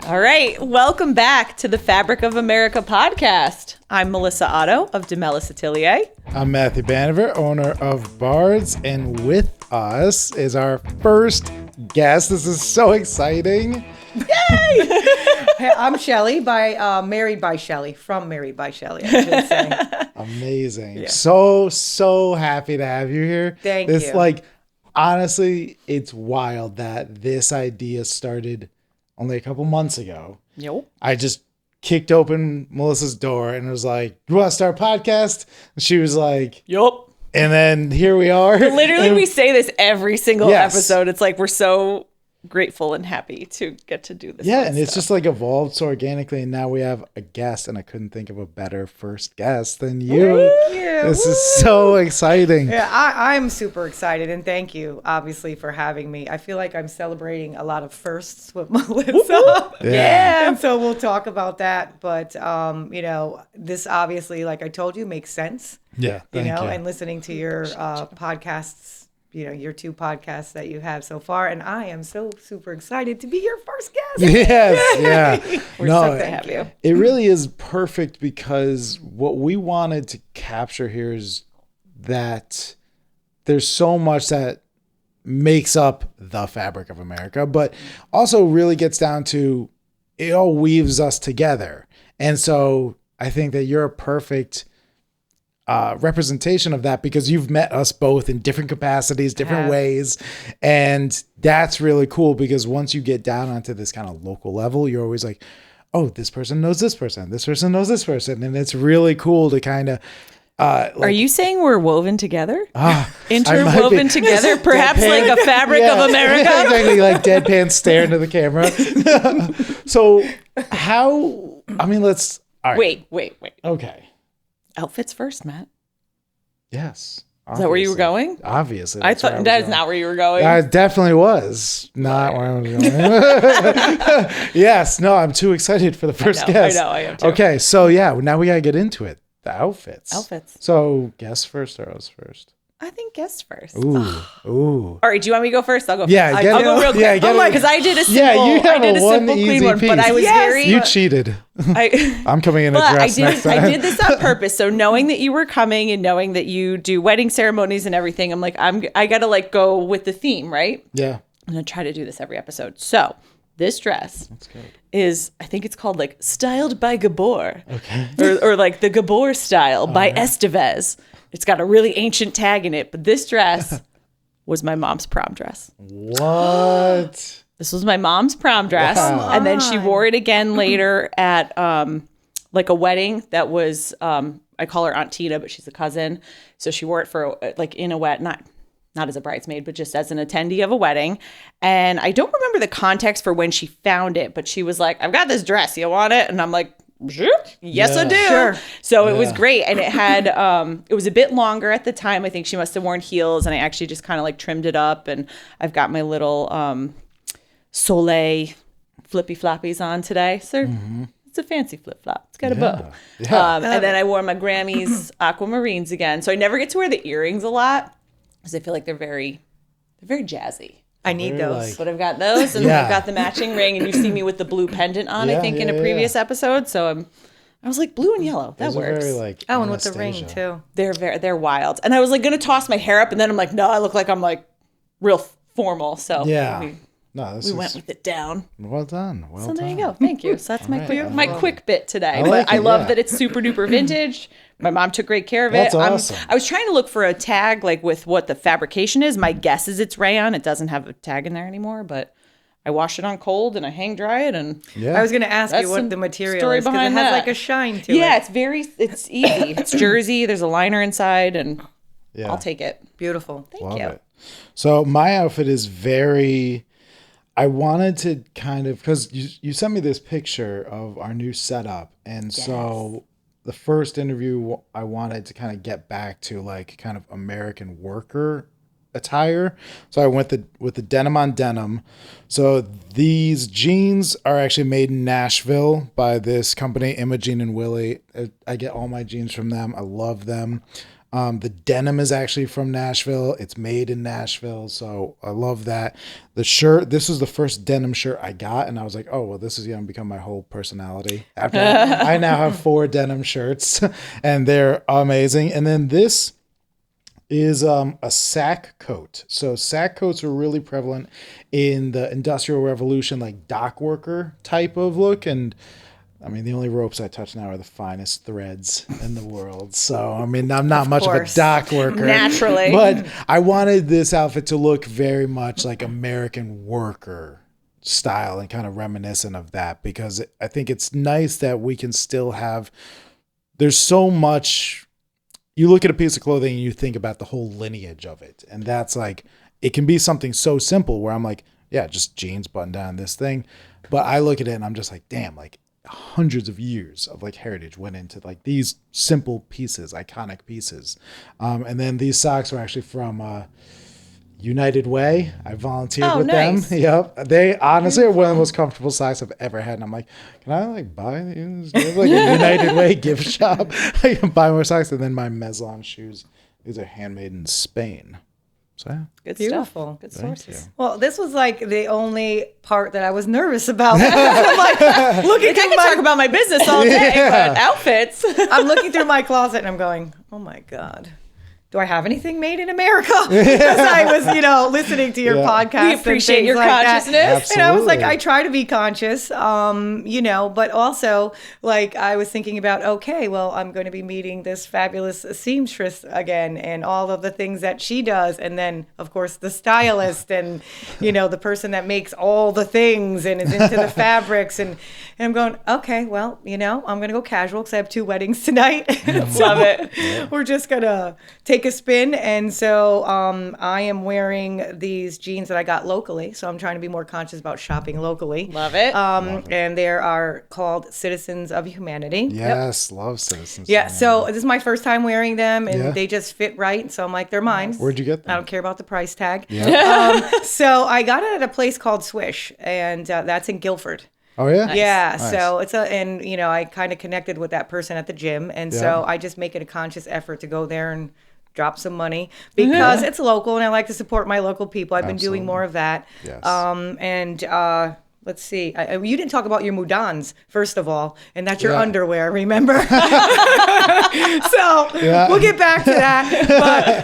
All right, welcome back to the Fabric of America podcast. I'm Melissa Otto of DeMellis Atelier. I'm Matthew Banover, owner of Bards, and with us is our first guest. This is so exciting. Yay! Hey, I'm Shelly, Married by Shelly, from Married by Shelly, I should say. Amazing. Yeah. So happy to have you here. Thank you. Honestly, it's wild that this idea started only a couple months ago. Yep. I just kicked open Melissa's door and was like, "You want to start a podcast?" And she was like, "Yup." And then here we are. Literally, we say this every single episode. It's like we're so grateful and happy to get to do this. Yeah, and it's just like evolved so organically, and now we have a guest, and I couldn't think of a better first guest than you. This is so exciting. Yeah, I'm super excited, and thank you, obviously, for having me. I feel like I'm celebrating a lot of firsts with Melissa. Yeah. And so we'll talk about that, but, this obviously, like I told you, makes sense. Yeah, thank you. And listening to your podcasts, your two podcasts that you have so far. And I am so super excited to be your first guest. Yes, yeah. We're stoked to have you. It really is perfect because what we wanted to capture here is that there's so much that makes up the fabric of America, but also really gets down to it all weaves us together. And so I think that you're a perfect representation of that because you've met us both in different capacities, different ways. And that's really cool because once you get down onto this kind of local level, you're always like, oh, this person knows this person. This person knows this person. And it's really cool to kind of, are you saying we're woven together? Interwoven together? Perhaps like a fabric of America? Exactly, like deadpan stare into the camera. So let's... All right. Wait. Okay. Outfits first, Matt. Yes. Obviously. Is that where you were going? Obviously. I thought that is not where you were going. I definitely was not where I was going. Yes. No, I'm too excited for the first guest. I know. I am too. Okay. So now we got to get into it. The outfits. So guest first or us first? I think guest first. Ooh. All right. Do you want me to go first? I'll go. Yeah. I'll go real quick. Yeah, because I did a simple clean one, but I was You cheated. I'm coming in a dress next time. I did this on purpose. So knowing that you were coming and knowing that you do wedding ceremonies and everything, I'm like, I got to go with the theme, right? Yeah. I'm going to try to do this every episode. So this dress is, I think it's called Styled by Gabor. Okay. Or the Gabor style by Estevez. It's got a really ancient tag in it, but this dress was my mom's prom dress. What? This was my mom's prom dress. Wow. And then she wore it again later at a wedding that was, I call her Aunt Tina, but she's a cousin. So she wore it for in a wet, not as a bridesmaid, but just as an attendee of a wedding. And I don't remember the context for when she found it, but she was like, I've got this dress. You want it? And I'm like, yes, I do. Sure. So it was great. And it had, it was a bit longer at the time. I think she must have worn heels and I actually just kind of trimmed it up. And I've got my little Soleil flippy floppies on today. So it's a fancy flip flop. It's got a bow. Yeah. And then I wore my Grammys aquamarines again. So I never get to wear the earrings a lot because I feel like they're very jazzy. I need those. But I've got those, and I've got the matching ring, and you see me with the blue pendant on, I think, in a previous episode. So I was like, blue and yellow. That works. Very, and with the ring, too. They're wild. And I was going to toss my hair up, and then I'm like, no, I look like I'm real formal. So we went with it down. Well done. So there you go. Thank you. So that's my quick bit today. I love that it's super duper vintage. My mom took great care of it. That's awesome. I was trying to look for a tag with what the fabrication is. My guess is it's rayon. It doesn't have a tag in there anymore, but I wash it on cold and I hang dry it. And I was going to ask you what the material is because it has a shine to it. Yeah, it's easy. It's jersey. There's a liner inside, and I'll take it. Beautiful. Thank you. It. So my outfit is very. I wanted to kind of because you sent me this picture of our new setup, and so. The first interview, I wanted to kind of get back to kind of American worker attire. So I went with the denim on denim. So these jeans are actually made in Nashville by this company, Imogene and Willie. I get all my jeans from them. I love them. The denim is actually from Nashville. It's made in Nashville. So I love that. The shirt, this was the first denim shirt I got. And I was like, oh, well, this is going to become my whole personality. After I now have 4 denim shirts and they're amazing. And then this is a sack coat. So sack coats were really prevalent in the Industrial Revolution, like dock worker type of look. And I mean, the only ropes I touch now are the finest threads in the world. So, I mean, I'm not much of a dock worker. Naturally. But I wanted this outfit to look very much like American worker style and kind of reminiscent of that, because I think it's nice that we can still have, there's so much, you look at a piece of clothing and you think about the whole lineage of it. And that's like, it can be something so simple where I'm like, yeah, just jeans, button down, this thing. But I look at it and I'm just like, damn, like, hundreds of years of like heritage went into like these simple pieces, iconic pieces. And then these socks were actually from United Way. I volunteered with nice. them. Yep. They honestly are one of the most comfortable socks I've ever had. And I'm like, can I like buy these? Like a United Way gift shop. I can buy more socks. And then my Meslon shoes. These are handmade in Spain. So yeah. Good Beautiful. stuff. Good Thank sources. you. Well, this was like the only part that I was nervous about. I'm like, looking I through could talk about my business all day, but outfits. I'm looking through my closet and I'm going, oh my God. Do I have anything made in America? Because I was, listening to your podcast. We appreciate and your things like consciousness. That. And I was like, Absolutely. I try to be conscious, but also like I was thinking about, okay, well, I'm going to be meeting this fabulous seamstress again and all of the things that she does. And then, of course, the stylist and, the person that makes all the things and is into the fabrics. And I'm going, okay, well, I'm going to go casual because I have 2 weddings tonight. Love it. We're just going to take a spin. And so I am wearing these jeans that I got locally. So I'm trying to be more conscious about shopping locally. Love it. And they are called Citizens of Humanity. Yes. Love Citizens. Yeah. So this is my first time wearing them and Yeah. they just fit right. So I'm like, they're mine. Where'd you get them? I don't care about the price tag. Yeah. So I got it at a place called Swish and that's in Guilford. Oh yeah. Yeah, Nice. so I kind of connected with that person at the gym, and so I just make it a conscious effort to go there and drop some money because it's local, and I like to support my local people. I've been doing more of that. Yes. Let's see. You didn't talk about your mudans, first of all, and that's your underwear, remember? So we'll get back to that.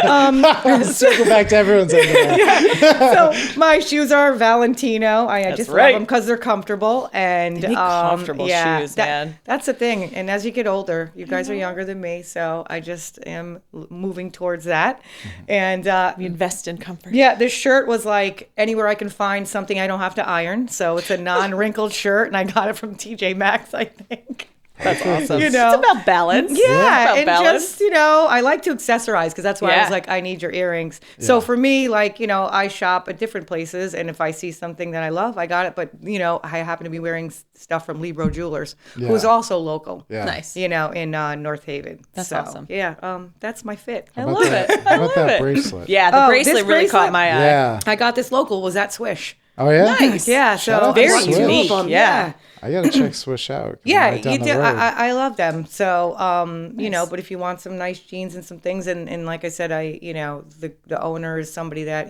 But Circle back to everyone's underwear. so my shoes are Valentino. I just right. love them because they're comfortable and comfortable shoes, man. That's the thing. And as you get older, you guys are younger than me, so I just am moving towards that. And We invest in comfort. yeah, this shirt was like anywhere I can find something I don't have to iron. So it's a non-wrinkled shirt, and I got it from TJ Maxx, I think. That's awesome. You know. It's about balance. Yeah, About and balance. just, I like to accessorize because that's why I Yeah. was like, I need your earrings. So for me, like, I shop at different places, and if I see something that I love, I got it. But, I happen to be wearing stuff from Libro Jewelers, who's also local. Yeah. Nice. In North Haven. That's awesome. Yeah, that's my fit. I love it. How about that bracelet? Yeah, the Oh, bracelet this really caught bracelet? my eye. Yeah. I got this local, was at Swish. Oh yeah. Nice. Yeah, Shout so out to very Swish. unique. Yeah. I gotta check Swish out. 'Cause I'm Yeah, right down you the do. road. I love them. So, but if you want some nice jeans and some things, and like I said, the owner is somebody that,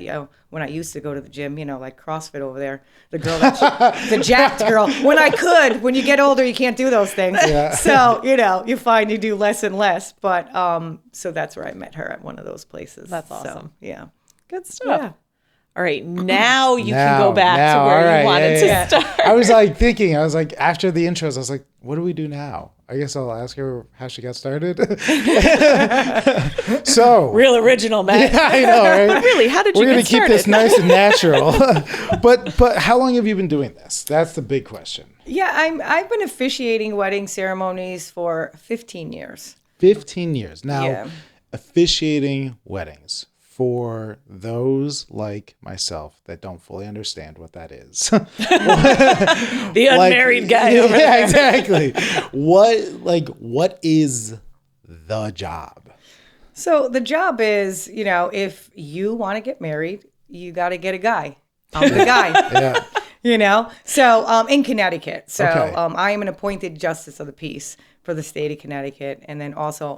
when I used to go to the gym, like CrossFit over there, the girl the jacked girl, when you get older, you can't do those things. Yeah. So, you find you do less and less. But, so that's where I met her at one of those places. That's So, awesome. yeah. Good stuff. Yeah. All right, now you can Now, go back to all where right, you wanted yeah. to start. I was like thinking, after the intros, I was like, what do we do now? I guess I'll ask her how she got started. So, Real original, man. yeah, I know, right? Really, how did you We're gonna get keep started? this nice and natural. but how long have you been doing this? That's the big question. Yeah, I've been officiating wedding ceremonies for 15 years. 15 years. Now, Yeah. officiating weddings. For those like myself that don't fully understand what that is. The unmarried guy over yeah, there. exactly. What is the job? So the job is, if you want to get married, you got to get a guy. I'm the guy. Yeah. So in Connecticut. So Okay. I am an appointed justice of the peace, for the state of Connecticut, and then also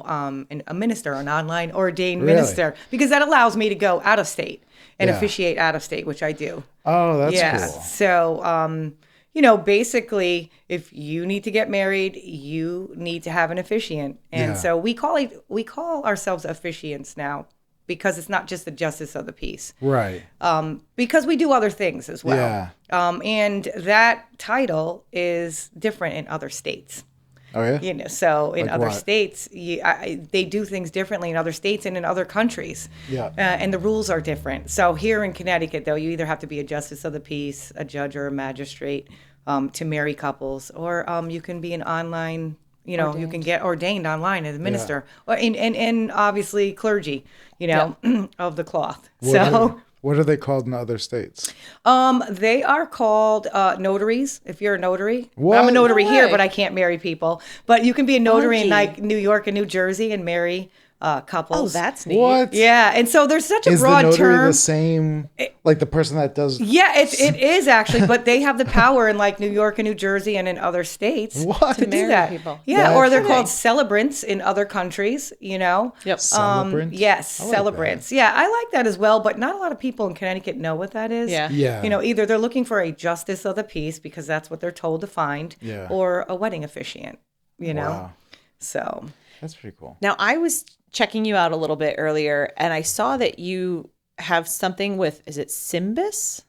a minister, an online ordained Really? minister, because that allows me to go out of state and Yeah. officiate out of state, which I do. Oh, that's Yeah. cool. So, basically, if you need to get married, you need to have an officiant, and Yeah. so we call ourselves officiants now, because it's not just the justice of the peace. Right. Because we do other things as well. Yeah. And that title is different in other states. Oh, yeah? So in Like other what? states, they do things differently in other states and in other countries. Yeah. And the rules are different. So here in Connecticut, though, you either have to be a justice of the peace, a judge, or a magistrate to marry couples, or you can be an online. You can get ordained online as a minister, or and obviously clergy, of the cloth. What are they called in other states? They are called notaries. If you're a notary, What? I'm a notary No here, way. but I can't marry people. But you can be a notary in Funky. like New York and New Jersey and marry couples. Oh, that's neat. What? Yeah, and so there's such a Is the broad notary term. the same, like the person that does? Yeah, it is actually, but they have the power in like New York and New Jersey and in other states What? to do marry that. people. Yeah, or they're That's called celebrants in other countries. Yep. Celebrant? Yes, I like celebrants. Yeah, I like that as well, but not a lot of people in Connecticut know what that is. Yeah. Yeah. Either they're looking for a justice of the peace because that's what they're told to find, Yeah. or a wedding officiant. Wow. So That's pretty cool. Now, I was checking you out a little bit earlier, and I saw that you have something with, is it Symbis?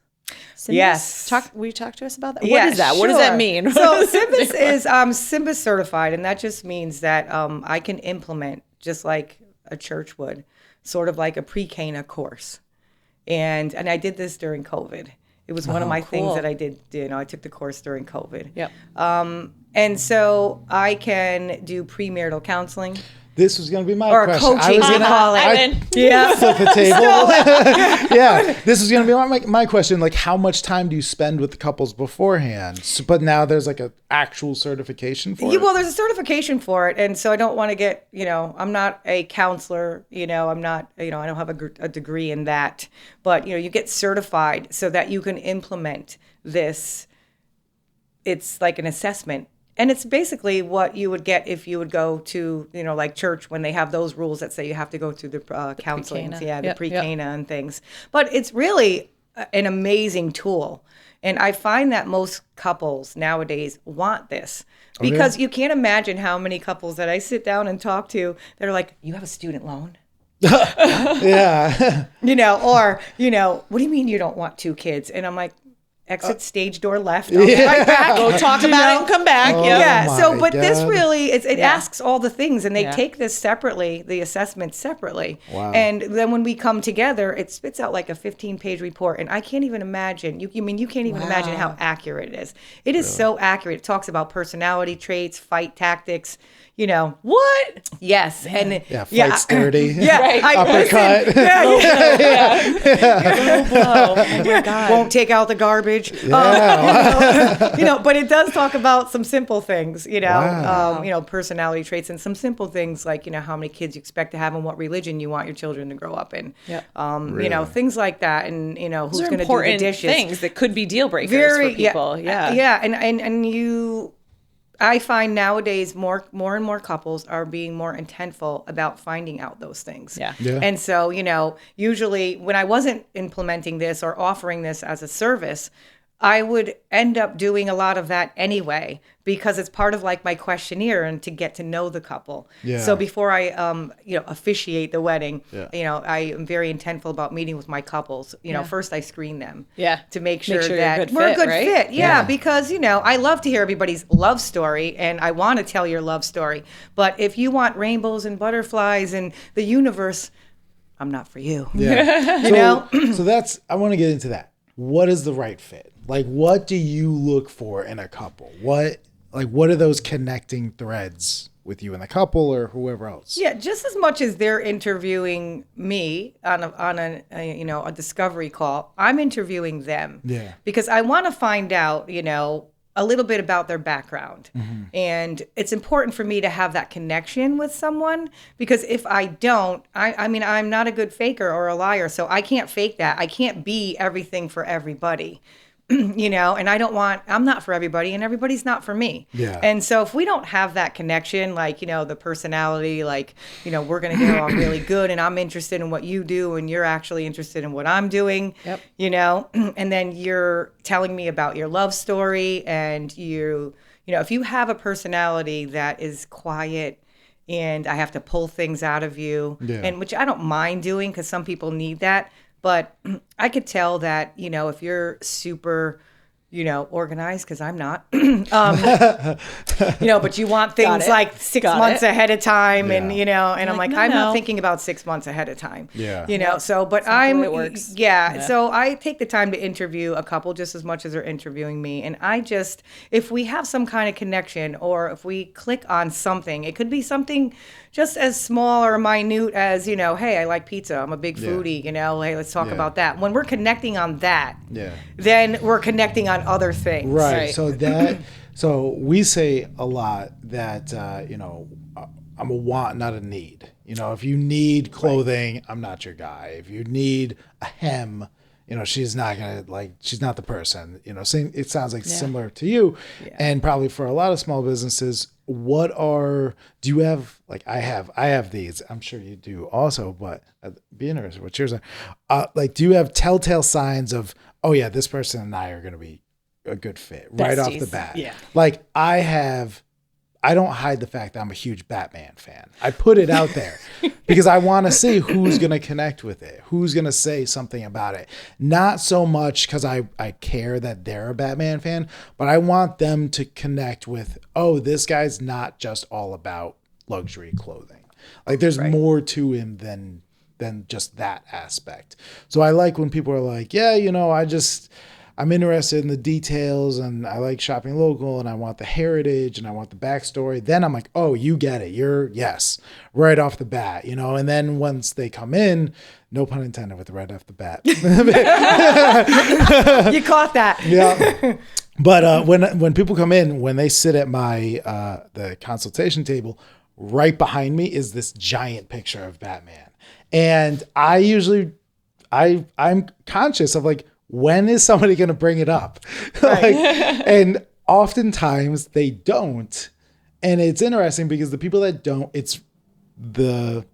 Symbis? Yes. Will you talk to us about that? What yeah, is that? What does that sure. mean? So Symbis is Symbis certified, and that just means that I can implement just like a church would, sort of like a pre-Cana course, and I did this during COVID. It was one of my things cool. that I did. I took the course during COVID. Yep. And so I can do premarital counseling. This was going to be my Or question. coaching, we call it. I Yeah. Flip the table. Yeah, this is going to be my question. Like, how much time do you spend with the couples beforehand? But now there's like an actual certification for it. Well, there's a certification for it, and so I don't want to get, I'm not a counselor, I'm not, I don't have a degree in that, but you get certified so that you can implement this. It's like an assessment. And it's basically what you would get if you would go to, like church when they have those rules that say you have to go through the counseling, pre-Cana. the Yep, pre-Cana and things. But it's really an amazing tool. And I find that most couples nowadays want this because you can't imagine how many couples that I sit down and talk to that are like, you have a student loan? Yeah. Or, what do you mean you don't want 2 kids? And I'm like, exit stage door left. I'll be right back. Go talk about it and come back. Oh, Yeah. Yeah. my So, but this God. really, it asks all the things, and they Yeah. take this separately, the assessment separately. Wow. And then when we come together, it spits out like a 15-page report, and I can't even imagine. You can't even imagine how accurate it is. It is so accurate. It talks about personality traits, fight tactics. What? Yes, and Yeah, fight sturdy. Yeah, Right. Uppercut. Listen, Low blow. Oh my God. won't take out the garbage. Yeah. But it does talk about some simple things, Wow. personality traits and some simple things like, how many kids you expect to have and what religion you want your children to grow up in. Yep. Really? Things like that. And, who's Those are going to do the important dishes. things that could be deal breakers for people. Yeah. Yeah. And I find nowadays more and more couples are being more intentful about finding out those things. Yeah. Yeah. And so, usually when I wasn't implementing this or offering this as a service, I would end up doing a lot of that anyway because it's part of like my questionnaire and to get to know the couple. Yeah. So before I, officiate the wedding, Yeah. I am very intentful about meeting with my couples. First I screen them. Yeah. To make sure you're a that good we're a fit, good right? fit. Yeah, Yeah. because, I love to hear everybody's love story and I want to tell your love story. But if you want rainbows and butterflies and the universe, I'm not for you. Yeah. So that's, I want to get into that. What is the right fit? Like, what do you look for in a couple? What are those connecting threads with you and the couple or whoever else? Yeah, just as much as they're interviewing me on a discovery call, I'm interviewing them. Yeah. Because I want to find out, a little bit about their background. And it's important for me to have that connection with someone because if I don't, I'm not a good faker or a liar, so I can't fake that. I can't be everything for everybody. and I'm not for everybody and everybody's not for me. Yeah. And so if we don't have that connection, like, the personality, like, we're going to get along really good and I'm interested in what you do and you're actually interested in what I'm doing, Yep. and then you're telling me about your love story and if you have a personality that is quiet and I have to pull things out of you, and which I don't mind doing because some people need that. But I could tell that, if you're super, organized, because I'm not, but you want things like 6 months ahead of time. And, and I'm like, I'm not thinking about 6 months ahead of time. Yeah. So, but it works. Yeah. So I take the time to interview a couple just as much as they're interviewing me. And if we have some kind of connection or if we click on something, it could be something just as small or minute as, hey, I like pizza. I'm a big foodie, hey, let's talk about that. When we're connecting on that, then we're connecting on other things. Right. So we say a lot that, I'm a want, not a need. If you need clothing, I'm not your guy. If you need a hem, she's not she's not the person, it sounds like similar to you. And probably for a lot of small businesses, do you have, I have these, I'm sure you do also, but I'd be interested what yours are. Do you have telltale signs of, oh yeah, this person and I are going to be a good fit right off the bat? Yeah. I don't hide the fact that I'm a huge Batman fan. I put it out there because I want to see who's going to connect with it, who's going to say something about it. Not so much because I care that they're a Batman fan, but I want them to connect with, oh, this guy's not just all about luxury clothing. There's more to him than just that aspect. So I like when people are like, yeah, I'm interested in the details and I like shopping local and I want the heritage and I want the backstory. Then I'm like, oh, you get it. Yes, right off the bat, and then once they come in, no pun intended with the right off the bat. You caught that. Yeah. But when people come in, when they sit at my the consultation table, right behind me is this giant picture of Batman. And I'm conscious of when is somebody going to bring it up? And oftentimes they don't. And it's interesting because the people that don't, the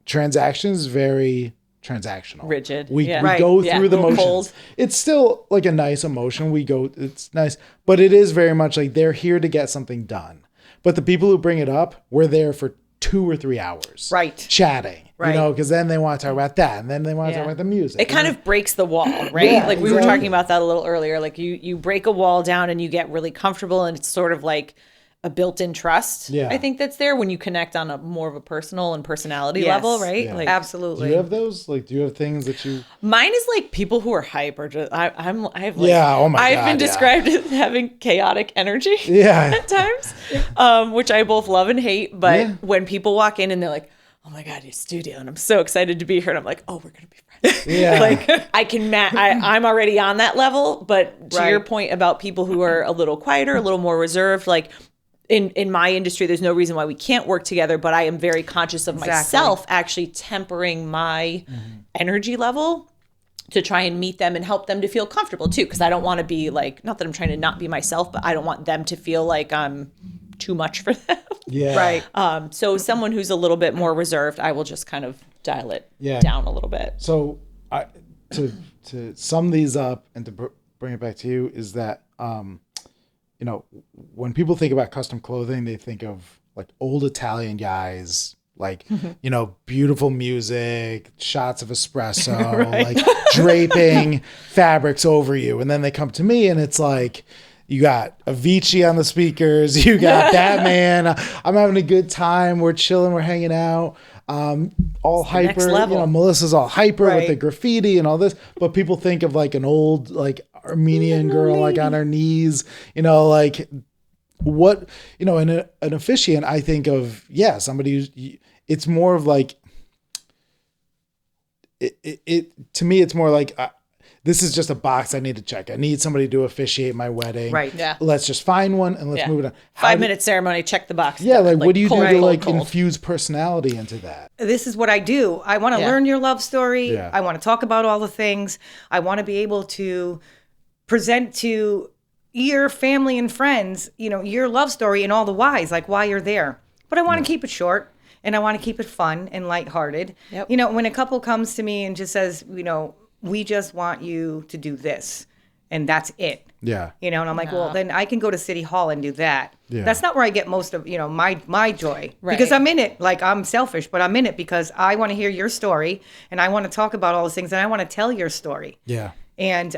transaction is very transactional. Rigid. We go through the motions. Cold. It's still a nice emotion. It's nice, but it is very much they're here to get something done. But the people who bring it up, we're there for 2 or 3 hours. Chatting. Because then they want to talk about that, and then they want to talk about the music. It kind of breaks the wall, right? Yeah, we were talking about that a little earlier. You break a wall down and you get really comfortable, and it's sort of like a built-in trust. Yeah. I think that's there when you connect on a more of a personal and personality level, right? Yeah. Absolutely. Do you have those? Do you have things that you? Mine is people who are hype or just I've Oh my God. I've been described as having chaotic energy. Yeah. At times, which I both love and hate. But when people walk in and they're like, oh my God, your studio. And I'm so excited to be here. And I'm like, oh, we're going to be friends. Yeah. I can, I'm already on that level. But to your point about people who are a little quieter, a little more reserved, in my industry, there's no reason why we can't work together. But I am very conscious of myself actually tempering my energy level to try and meet them and help them to feel comfortable too. Because I don't want to be not that I'm trying to not be myself, but I don't want them to feel like I'm too much for them. Yeah. Right. So someone who's a little bit more reserved, I will just kind of dial it down a little bit. So to sum these up and to bring it back to you is that, when people think about custom clothing, they think of old Italian guys, beautiful music, shots of espresso, draping fabrics over you. And then they come to me and it's you got Avicii on the speakers. You got Batman. I'm having a good time. We're chilling. We're hanging out. All hyper. Melissa's all hyper with the graffiti and all this. But people think of an old Armenian girl on her knees. What in an officiant, I think of somebody who's. It's more of it to me. It's more this is just a box I need to check. I need somebody to officiate my wedding. Right. Yeah. Let's just find one and let's move it on. 5-minute ceremony, check the box. Yeah. What do you do to cold. infuse personality into that? This is what I do. I want to learn your love story. Yeah. I want to talk about all the things. I want to be able to present to your family and friends, your love story and all the whys, like why you're there. But I want to keep it short, and I want to keep it fun and lighthearted. Yep. When a couple comes to me and just says, we just want you to do this, and that's it. Yeah. And I'm like, well, then I can go to City Hall and do that. Yeah. That's not where I get most of, my joy. Right. Because I'm in it, like I'm selfish, but I'm in it because I want to hear your story, and I want to talk about all those things, and I want to tell your story. Yeah. And,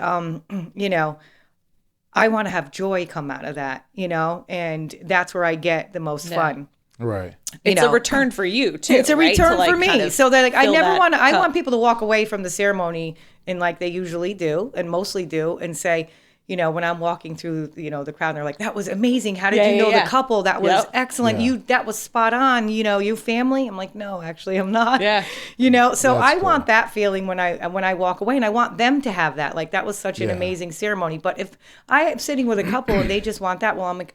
I want to have joy come out of that, and that's where I get the most fun. Right. It's a return for you too. It's a right? return to, like, for me. kind of So that I fill never that want I cup. want people to walk away from the ceremony and like they usually do and mostly do and say, when I'm walking through, the crowd, and they're like, that was amazing. How did you know the couple? That was excellent. Yeah. That was spot on. You family? I'm like, no, actually I'm not. Yeah. So That's I want that feeling when I walk away, and I want them to have that. Like that was such an Yeah. amazing ceremony. But if I am sitting with a couple and they just want that, well, I'm like,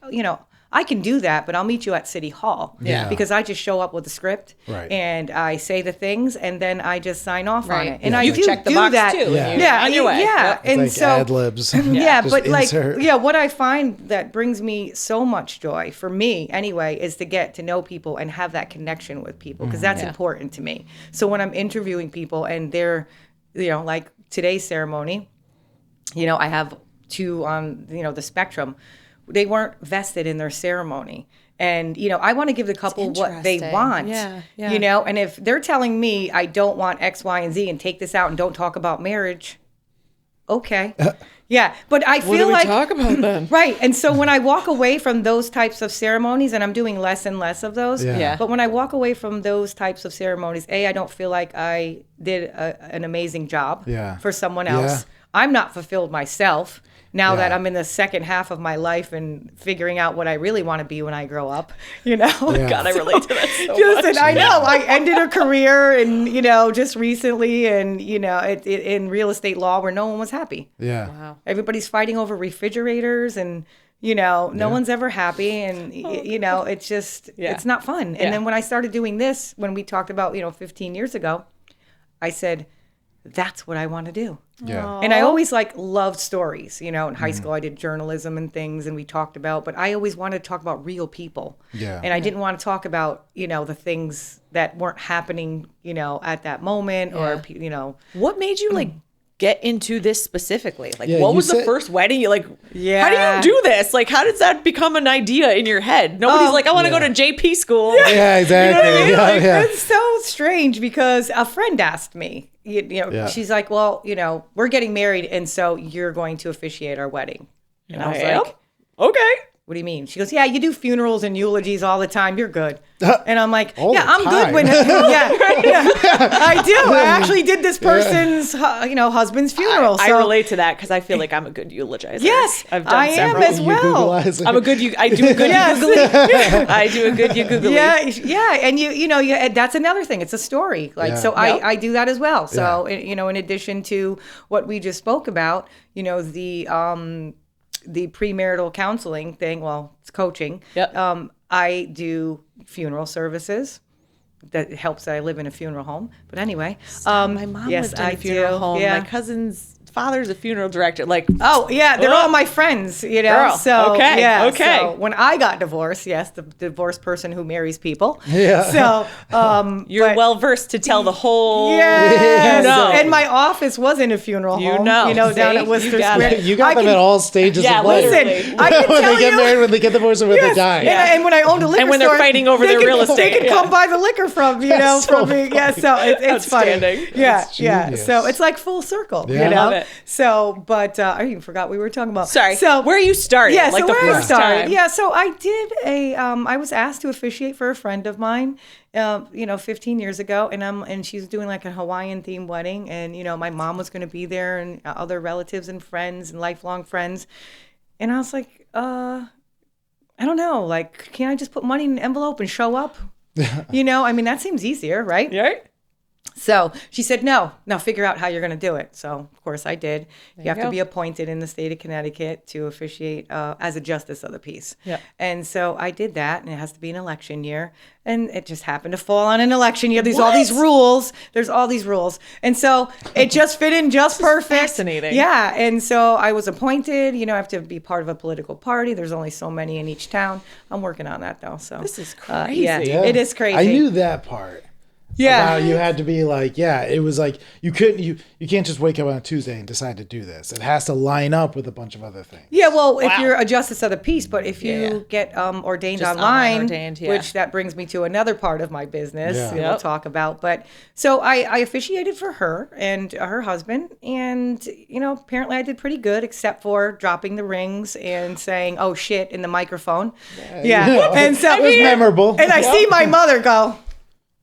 I can do that, but I'll meet you at City Hall. Yeah. Because I just show up with the script Right. and I say the things and then I just sign off on Right. it. And Yeah. I You do check the do box that. too. Yeah. And you're on your way. Yeah. Yep. And Like so ad libs. yeah, Just but insert. what I find that brings me so much joy for me anyway is to get to know people and have that connection with people because that's important to me. So when I'm interviewing people and they're, like today's ceremony, I have two on, the spectrum. They weren't vested in their ceremony. And, I want to give the couple what they interesting. want, Yeah. and if they're telling me I don't want X, Y, and Z and take this out and don't talk about marriage, okay. Yeah. But I feel like talk about then? right. And so when I walk away from those types of ceremonies, and I'm doing less and less of those, Yeah. but when I walk away from those types of ceremonies, I don't feel like I did an amazing job for someone else. Yeah. I'm not fulfilled myself now that Yeah. I'm in the second half of my life and figuring out what I really want to be when I grow up, Yeah. God, I relate to that so Just, much. and I know I ended a career and, just recently and, in real estate law where no one was happy. Yeah. Wow. Everybody's fighting over refrigerators and, no one's ever happy. And, it's just, it's not fun. Yeah. And then when I started doing this, when we talked about, 15 years ago, I said, that's what I want to do. Yeah. And I always loved stories, in high school I did journalism and things and we talked about, but I always wanted to talk about real people. Yeah. And I didn't want to talk about, the things that weren't happening, at that moment or, What made you get into this specifically? Yeah, what you was the said- first wedding? You how do Yeah. you do this? How does that become an idea in your head? Nobody's I want to go to JP school. Yeah, exactly. Yeah. It's so strange because a friend asked me, Yeah. she's like, well, we're getting married and so you're going to officiate our wedding. And I was am? like, Okay. what do you mean? She goes, yeah, you do funerals and eulogies all the time. You're good. And I'm like, All yeah, the I'm time. good when, I do. I actually did this person's, husband's funeral. I so relate to that because I feel like I'm a good eulogizer. yes, I've done I am several. as well. I'm a good I do a good Yes. Googly. I do a good Googly. Yeah, and you that's another thing. It's a story. So Yep. I do that as well. So in addition to what we just spoke about, the premarital counseling thing. Well, it's coaching. Yep. I do funeral services. That helps that I live in a funeral home. But anyway, My mom yes, lived in I a funeral do. home. Yeah. My cousin's father's a funeral director. Oh yeah, they're all my friends, Girl, So okay, yeah, okay. So when I got divorced, yes, the divorced person who marries people. Yeah. So You're but- well versed to tell the whole. Yes. You know. And my office was in a funeral You home. know. Down See? at Worcester You got Square. it. You got them at all stages Yeah, of life. Listen, I can when tell they get you. married, when they get divorced, and when they die. And when I owned a liquor And when they're store, fighting over they their could- real estate, they could yeah. come buy the liquor from That's so from me. Yeah, funny. so it's funny. Outstanding. Yeah, That's yeah. genius. So it's like full circle. Yeah. Love it. So, but I even forgot what we were talking about. Sorry. So where you started? Yeah, like so the where I first started. time. Yeah, so I did I was asked to officiate for a friend of mine, 15 years ago, and she's doing like a Hawaiian themed wedding, and my mom was going to be there, and other relatives and friends and lifelong friends, and I was like, I don't know, can I just put money in an envelope and show up? That seems easier, right? Right? So she said, no, now figure out how you're going to do it. So, of course, I did. You have to be appointed in the state of Connecticut to officiate as a justice of the peace. Yeah. And so I did that, and it has to be an election year. And it just happened to fall on an election year. There's all these rules. There's all these rules. And so it just fit in just perfect. Fascinating. Yeah. And so I was appointed. I have to be part of a political party. There's only so many in each town. I'm working on that, though. So This is crazy. yeah, it is crazy. I knew that part. Yeah. You had to be like, it was like you can't just wake up on a Tuesday and decide to do this. It has to line up with a bunch of other things. Yeah, well, if you're a justice of the peace, but if you get ordained Just online, ordained, which that brings me to another part of my business Yeah. we'll talk about. But so I officiated for her and her husband, and apparently I did pretty good, except for dropping the rings and saying "oh shit" in the microphone. Yeah, and so it was memorable. And I see my mother go.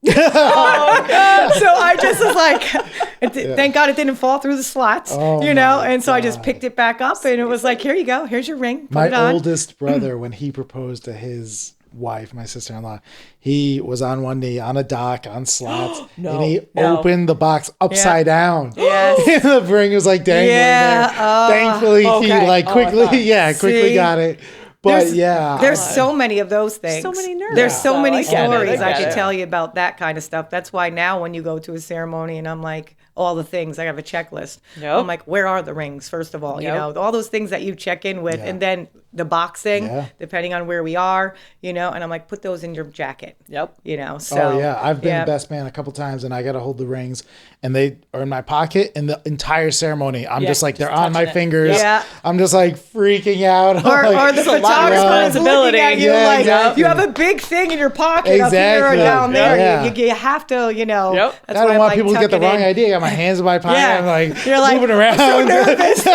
Oh God. So I just was like, thank God it didn't fall through the slots, and so I just picked it back up, and it was like, here you go, here's your ring, put it on. My oldest brother, when he proposed to his wife, my sister-in-law, he was on one knee on a dock on slots, and he opened the box upside down. Yes. And the ring was like dangling there. Thankfully, he quickly got it. But there's so many of those things. So many nerves. There's so many stories I get could it. tell you about that kind of stuff. That's why now when you go to a ceremony and I'm like, all the things, I have a checklist. Yep. I'm like, where are the rings, first of all? All those things that you check in with. And then the boxing, depending on where we are, and I'm like, put those in your jacket. Yep. So. I've been best man a couple times, and I got to hold the rings, and they are in my pocket, and the entire ceremony, I'm just like, they're on my fingers. Yeah. I'm just like freaking out. Or the photographer is looking at you like, exactly. you have a big thing in your pocket up here or down there. Yeah. You have to, Yep. That's I don't why want I'm people to get the wrong idea. I got my hands in my pocket. Yeah. I'm like, You're like, moving around. I'm so nervous.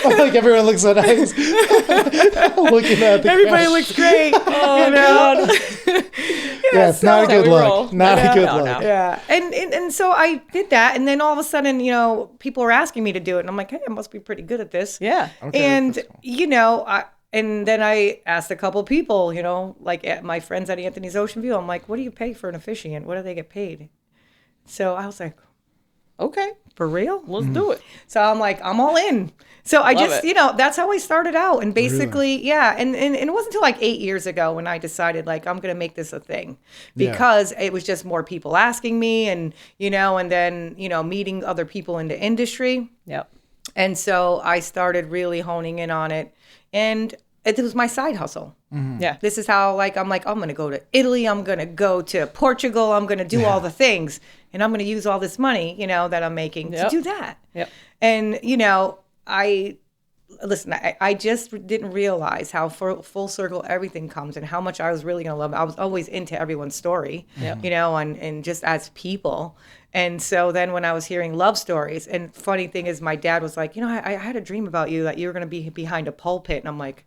Like everyone looks so nice. Looking at the Everybody camera. looks great. God. Yeah, it's not a good we look. roll. Not a good No, look. no. Yeah. And so I did that. And then all of a sudden, people were asking me to do it. And I'm like, hey, I must be pretty good at this. Yeah. Okay, And, that's cool. and then I asked a couple people, like at my friends at Anthony's Ocean View, I'm like, what do you pay for an officiant? What do they get paid? So I was like, Okay. for real? Let's do it. So I'm like, I'm all in. So I Love just, it. that's how I started out. And basically, and it wasn't until like 8 years ago when I decided like, I'm going to make this a thing because it was just more people asking me and then, meeting other people in the industry. Yep. And so I started really honing in on it. And it was my side hustle. Yeah. This is how I'm going to go to Italy. I'm going to go to Portugal. I'm going to do all the things. And I'm going to use all this money, that I'm making to do that. Yep. And, I just didn't realize how full circle everything comes and how much I was really going to love it. I was always into everyone's story, and just as people. And so then when I was hearing love stories, and funny thing is my dad was like, I had a dream about you that you were going to be behind a pulpit. And I'm like,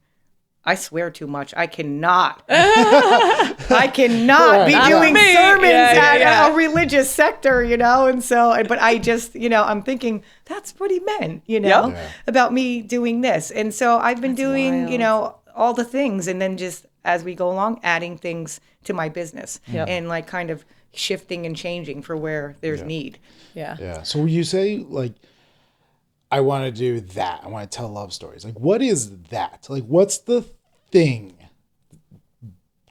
I swear too much. I cannot. I cannot be doing sermons at a religious sector, And so, but I just, I'm thinking that's what he meant, about me doing this. And so I've been doing, all the things. And then just as we go along, adding things to my business and like kind of shifting and changing for where there's need. Yeah. So you say like, I want to do that. I want to tell love stories. Like, what is that? Like, what's the thing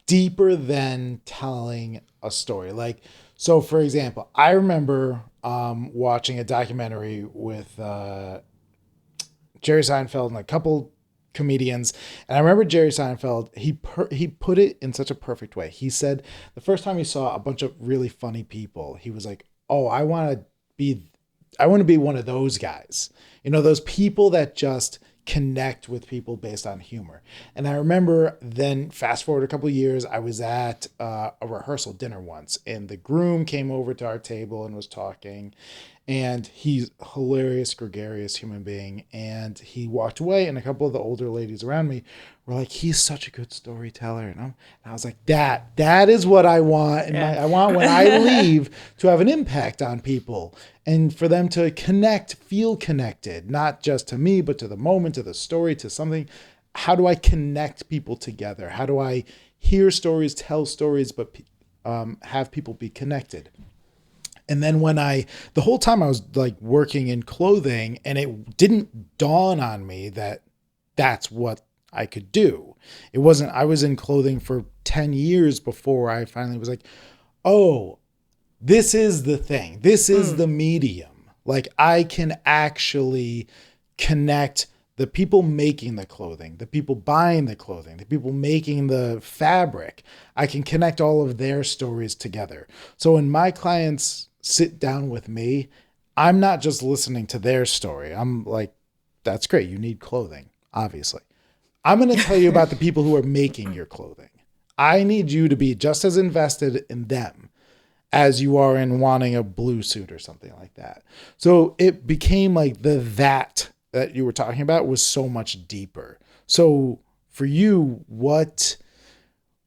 deeper than telling a story? Like, so for example, I remember watching a documentary with Jerry Seinfeld and a couple comedians, and I remember Jerry Seinfeld, he put it in such a perfect way. He said the first time he saw a bunch of really funny people, he was like, oh, I want to be one of those guys, those people that just connect with people based on humor. And I remember then fast forward a couple of years, I was at a rehearsal dinner once, and the groom came over to our table and was talking, and he's a hilarious, gregarious human being. And he walked away, and a couple of the older ladies around me were like, he's such a good storyteller. And I was like, that is what I want. And I want when I leave to have an impact on people and for them to connect, feel connected, not just to me, but to the moment, to the story, to something. How do I connect people together? How do I hear stories, tell stories, but have people be connected? And then the whole time I was like working in clothing, and it didn't dawn on me that that's what I could do. It wasn't, I was in clothing for 10 years before I finally was like, oh, this is the thing. This is the medium. Like I can actually connect the people making the clothing, the people buying the clothing, the people making the fabric. I can connect all of their stories together. So when my clients sit down with me, I'm not just listening to their story. I'm like, that's great. You need clothing, obviously. I'm going to tell you about the people who are making your clothing. I need you to be just as invested in them as you are in wanting a blue suit or something like that. So it became like that you were talking about was so much deeper. So for you, what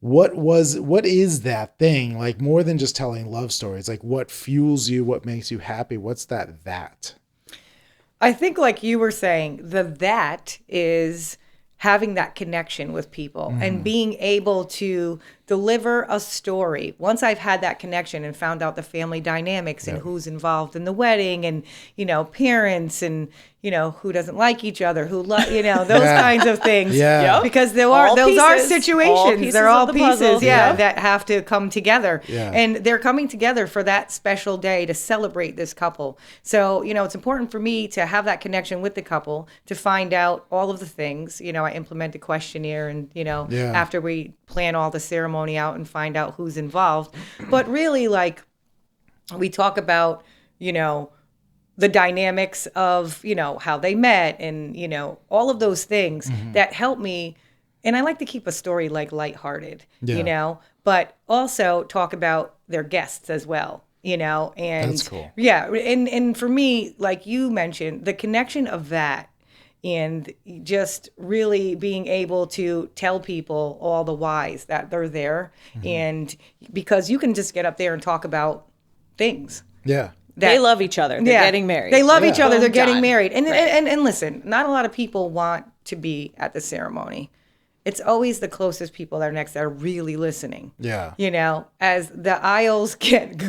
is that thing, like more than just telling love stories? Like what fuels you? What makes you happy? What's that? I think like you were saying, that is having that connection with people and being able to deliver a story. Once I've had that connection and found out the family dynamics and who's involved in the wedding and, parents and, who doesn't like each other, those kinds of things. Yeah. Yep. Because those All are pieces. situations. All pieces They're all of the pieces, puzzle. yeah, Yeah. that have to come together. Yeah. And they're coming together for that special day to celebrate this couple. So, it's important for me to have that connection with the couple to find out all of the things. I implement a questionnaire and, after we plan all the ceremony out and find out who's involved. But really, like, we talk about, the dynamics of, how they met and, all of those things that help me. And I like to keep a story like lighthearted, but also talk about their guests as well, and That's cool. Yeah. And for me, like you mentioned, the connection of that and just really being able to tell people all the whys that they're there. And because you can just get up there and talk about things. Yeah. They love each other. They're getting married. They love each other. Boom, They're getting done. married. And, Right. and listen, not a lot of people want to be at the ceremony. It's always the closest people that are next that are really listening. Yeah. As the aisles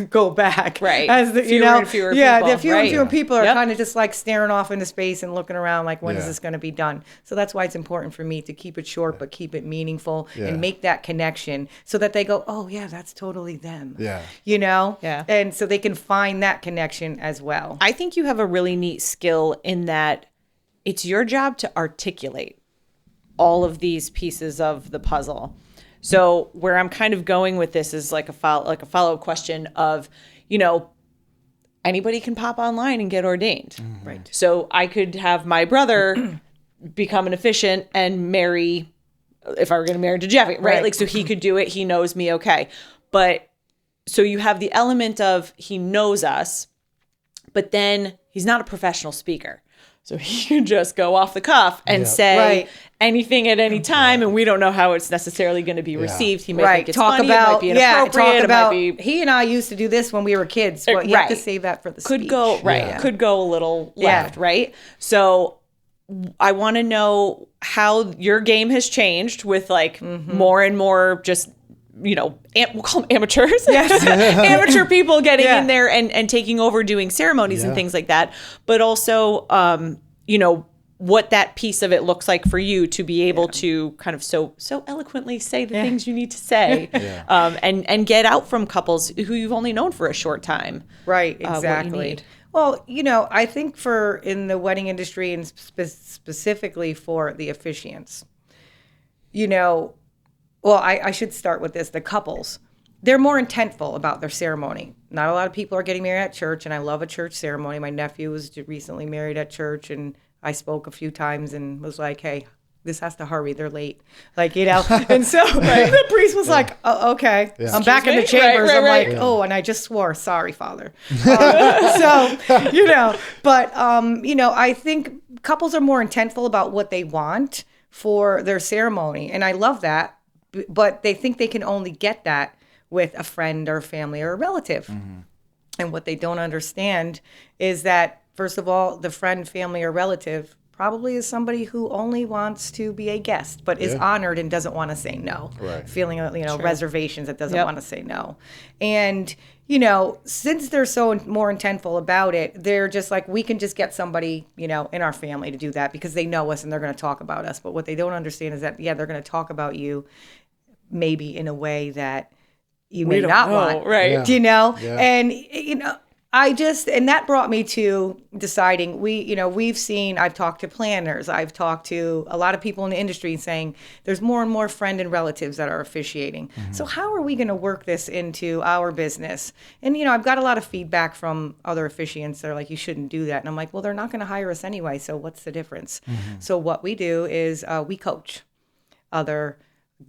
go back. Right. As the, Fewer and fewer people. the fewer and Right. fewer people are Yep. kind of just like staring off into space and looking around like, when is Yeah. this going to be done? So that's why it's important for me to keep it short, but keep it meaningful Yeah. and make that connection so that they go, oh yeah, that's totally them. Yeah. Yeah. And so they can find that connection as well. I think you have a really neat skill in that it's your job to articulate all of these pieces of the puzzle. So where I'm kind of going with this is like a follow-up question of, anybody can pop online and get ordained. Right. So I could have my brother become an officiant and marry, if I were going to marry to Jeffy, right? Right. Like, so he could do it. He knows me. Okay. But so you have the element of he knows us, but then he's not a professional speaker. So he can just go off the cuff and say Right. anything at any time, and we don't know how it's necessarily going to be received. He might think it's funny, it might be inappropriate, talk about, it might be... he and I used to do this when we were kids. Well, you have to Right. save that for the Could speech. go, right, Yeah. could go a little Yeah. left, right? So I want to know how your game has changed with like more and more just, we'll call them amateurs. Yes. Amateur people getting Yeah. in there and taking over doing ceremonies and Yeah. things like that. But also, what that piece of it looks like for you to be able to kind of so eloquently say the things you need to say and get out from couples who you've only known for a short time. Right, what you exactly. need. Well, I think in the wedding industry and specifically for the officiants, I should start with this. The couples, they're more intentful about their ceremony. Not a lot of people are getting married at church, and I love a church ceremony. My nephew was recently married at church, and I spoke a few times and was like, hey, this has to hurry. They're late. And so the priest was like, oh, okay. Yeah. I'm back in the Excuse me? chambers. Right, I'm right, like, right. oh, and I just swore, sorry, Father. But I think couples are more intentful about what they want for their ceremony. And I love that. But they think they can only get that with a friend or family or a relative. Mm-hmm. And what they don't understand is that, first of all, the friend, family, or relative probably is somebody who only wants to be a guest, but is honored and doesn't want to say no. Right. Feeling, reservations that doesn't Yep. want to say no. And, since they're so more intentful about it, they're just like, we can just get somebody, in our family to do that because they know us and they're going to talk about us. But what they don't understand is that, they're going to talk about you maybe in a way that you may not want. Right. Yeah. And, and that brought me to deciding I've talked to planners, I've talked to a lot of people in the industry saying there's more and more friend and relatives that are officiating. So how are we going to work this into our business? And, I've got a lot of feedback from other officiants that are like, you shouldn't do that. And I'm like, well, they're not going to hire us anyway. So what's the difference? So what we do is we coach other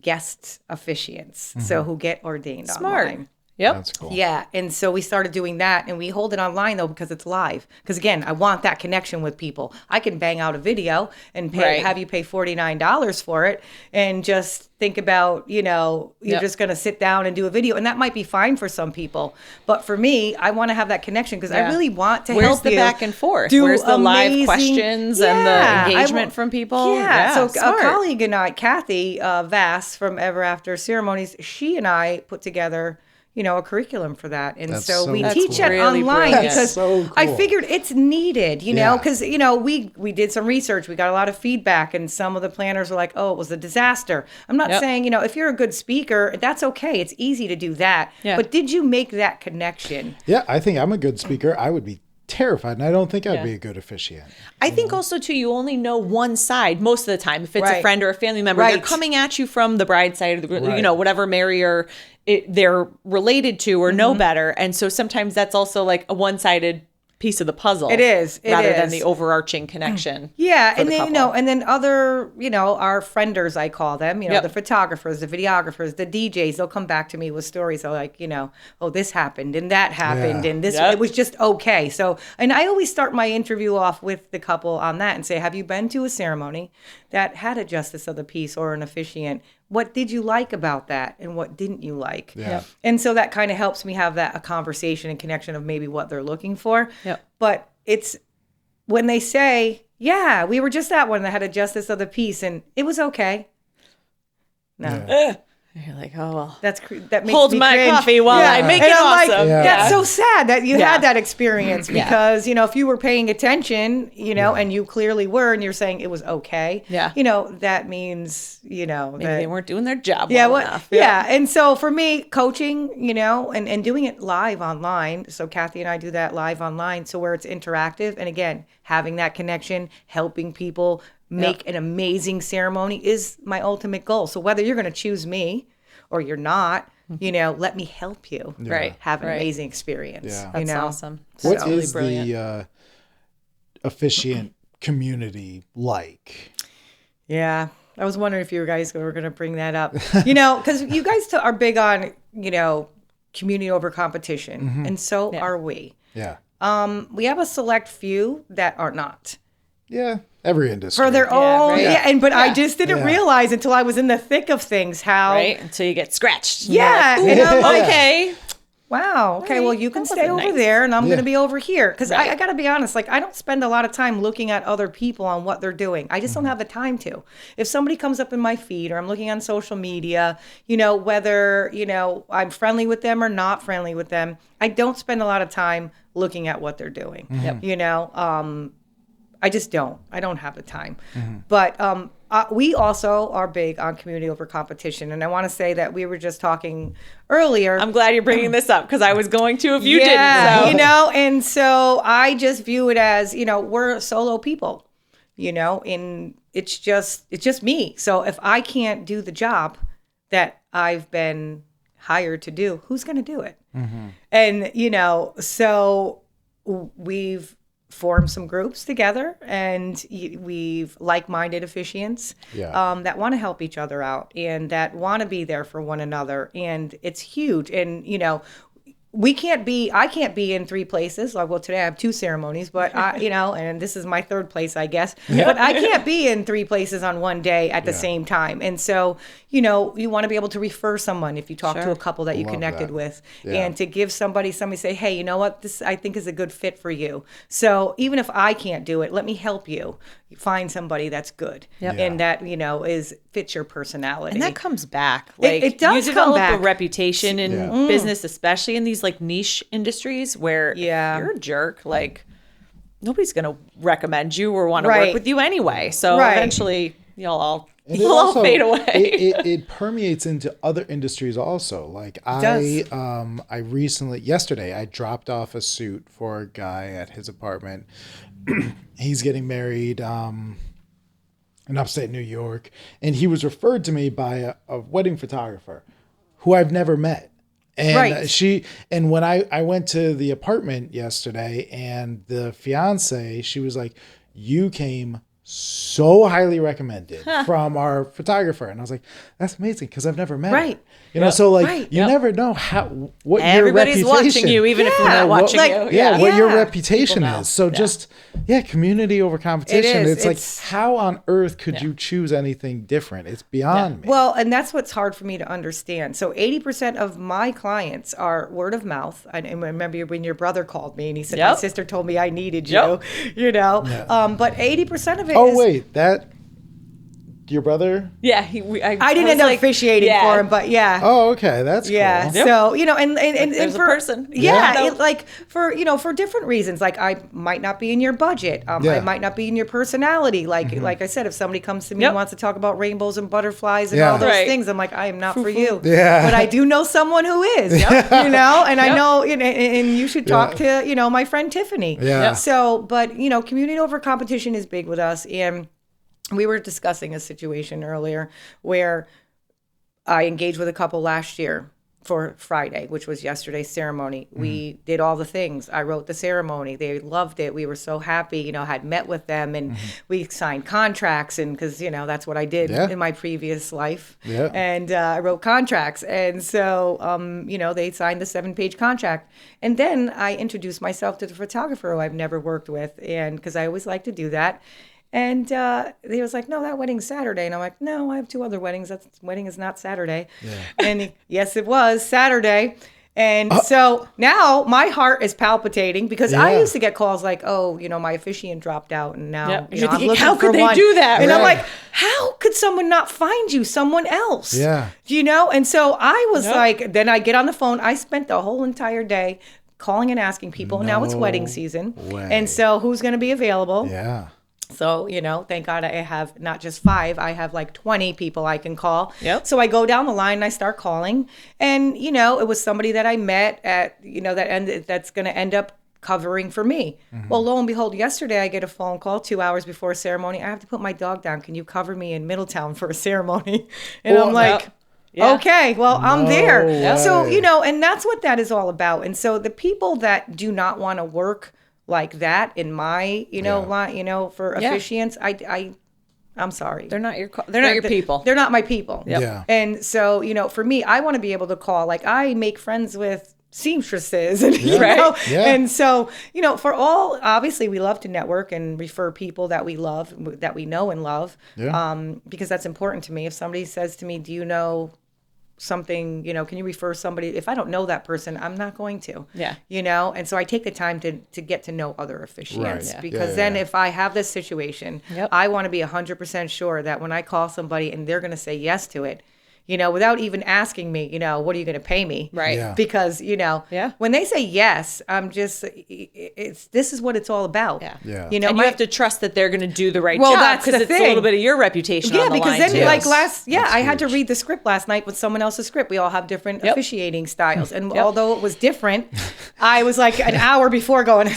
guest officiants, so who get ordained online. Yep. That's cool. Yeah. And so we started doing that, and we hold it online though because it's live. Because again, I want that connection with people. I can bang out a video and have you pay $49 for it and just think about, you're just going to sit down and do a video. And that might be fine for some people. But for me, I want to have that connection because I really want to help you. Where's the back and forth? Where's the live questions and the engagement from people? Yeah. So smart. a colleague and I, Kathy Vass from Ever After Ceremonies, she and I put together a curriculum for that. And That's so so we cool. teach it Really online brilliant. because So cool. I figured it's needed, Yeah. because, we did some research. We got a lot of feedback, and some of the planners were like, oh, it was a disaster. I'm not saying, if you're a good speaker, that's okay. It's easy to do that. Yeah. But did you make that connection? Yeah, I think I'm a good speaker. I would be terrified, and I don't think I'd be a good officiant. I think also too, you only know one side most of the time. If it's a friend or a family member, they're coming at you from the bride side, or whatever marrier they're related to or know better, and so sometimes that's also like a one-sided piece of the puzzle. It is. Rather than the overarching connection. Yeah, for and the then couple. and then other, our frienders, I call them, the photographers, the videographers, the DJs, they'll come back to me with stories. They're like, oh, this happened and that happened and this it was just okay. So, and I always start my interview off with the couple on that and say, have you been to a ceremony that had a justice of the peace or an officiant? What did you like about that and what didn't you like? Yeah. And so that kind of helps me have a conversation and connection of maybe what they're looking for. Yep. But it's when they say, yeah, we were just at one that had a justice of the peace and it was okay. No. Yeah. You're like, oh well. That makes Hold me my cringe. coffee while I make And it I'm awesome. like, that's so sad that you had that experience Yeah. because, if you were paying attention, and you clearly were and you're saying it was okay, that means, Maybe that they weren't doing their job well enough. Yeah. And so for me, coaching, and doing it live online. So Kathy and I do that live online. So where it's interactive. And again, having that connection, helping people make an amazing ceremony is my ultimate goal. So whether you're going to choose me or you're not, let me help you have an amazing experience. Yeah. That's awesome. What That's really is brilliant. the officiant community like? Yeah. I was wondering if you guys were going to bring that up, because you guys are big on, community over competition. And so are we. Yeah. We have a select few that are not. Yeah. Every industry. For their own, right. but I just didn't realize until I was in the thick of things how, Until you get scratched. yeah, You're like, and I'm like, okay. wow, okay, well you can that stay wasn't over nice. there, and I'm going to be over here, because Right. I got to be honest, like I don't spend a lot of time looking at other people on what they're doing. I just don't have the time to. If somebody comes up in my feed or I'm looking on social media, whether I'm friendly with them or not friendly with them, I don't spend a lot of time looking at what they're doing. I just don't. I don't have the time. But we also are big on community over competition. And I want to say that we were just talking earlier. I'm glad you're bringing this up because I was going to if you didn't. So. And so I just view it as, we're solo people, and it's just me. So if I can't do the job that I've been hired to do, who's going to do it? And, so we've form some groups together, and we've like-minded officiants that want to help each other out and that want to be there for one another, and it's huge. And I can't be in 3 places. Like, well, today I have 2 ceremonies, but and this is my 3rd place, I guess. But I can't be in 3 places on one day at the same time. And so, you want to be able to refer someone if you talk to a couple that you connected with, and to give somebody say, hey, you know what, this I think is a good fit for you. So even if I can't do it, let me help you find somebody that's good and that fits your personality. And that comes back. Like, it does you come develop back. a reputation in business, especially in these like niche industries where if you're a jerk, like nobody's going to recommend you or want to work with you anyway. So eventually you'll all fade away. It permeates into other industries also. Like yesterday I dropped off a suit for a guy at his apartment. He's getting married in upstate New York, and he was referred to me by a wedding photographer who I've never met. And when I went to the apartment yesterday, and the fiance, she was like, you came so highly recommended from our photographer. And I was like, that's amazing, because I've never met him. So like you never know what everybody's your reputation, watching you, even if we're not watching you. What your reputation is. So just community over competition. It's like, how on earth could you choose anything different? It's beyond me. Well, and that's what's hard for me to understand. So 80% of my clients are word of mouth. I remember when your brother called me and he said, my sister told me I needed you, but 80% of it Oh, wait, your brother? Yeah, I didn't end up officiating for him, but Oh, okay, that's cool. So and for a person, for different reasons. Like, I might not be in your budget. I might not be in your personality. Like I said, if somebody comes to me and wants to talk about rainbows and butterflies and all those things, I'm like, I am not for you. But I do know someone who is. And I know, and you should talk to my friend Tiffany. So, but community over competition is big with us, and we were discussing a situation earlier where I engaged with a couple last year for Friday, which was yesterday's ceremony. We did all the things. I wrote the ceremony. They loved it. We were so happy, had met with them, and we signed contracts, and because, that's what I did in my previous life. And I wrote contracts. And so, they signed the 7-page contract. And then I introduced myself to the photographer who I've never worked with, and because I always like to do that. And he was like, no, that wedding's Saturday. And I'm like, no, I have 2 other weddings. That wedding is not Saturday. And yes, it was Saturday. And so now my heart is palpitating, because I used to get calls like, oh, my officiant dropped out, and now you're I'm thinking, looking how could for they one. do that? And I'm like, how could someone not find you someone else? And so I was like, then I get on the phone. I spent the whole entire day calling and asking people. And now it's wedding season. And so who's going to be available? So, thank God I have not just 5, I have like 20 people I can call. So I go down the line and I start calling, and, it was somebody that I met at, that's going to end up covering for me. Well, lo and behold, yesterday I get a phone call 2 hours before a ceremony. I have to put my dog down. Can you cover me in Middletown for a ceremony? And I'm like, okay, well, I'm there. So, and that's what that is all about. And so the people that do not want to work like that in my line, for officiants, I'm sorry, they're not your people. They're not my people. And so for me, I want to be able to call, like, I make friends with seamstresses, and and so for all, obviously we love to network and refer people that we love, that we know and love, because that's important to me. If somebody says to me, do you know something, can you refer somebody? If I don't know that person, I'm not going to. And so I take the time to get to know other officiants, because then if I have this situation, I want to be 100% sure that when I call somebody and they're going to say yes to it, without even asking me, what are you going to pay me? Because, when they say yes, I'm just, this is what it's all about. And you have to trust that they're going to do the right job, because it's a little bit of your reputation on the line, then too. like I had to read the script last night with someone else's script. We all have different officiating styles. And although it was different, I was like an hour before going.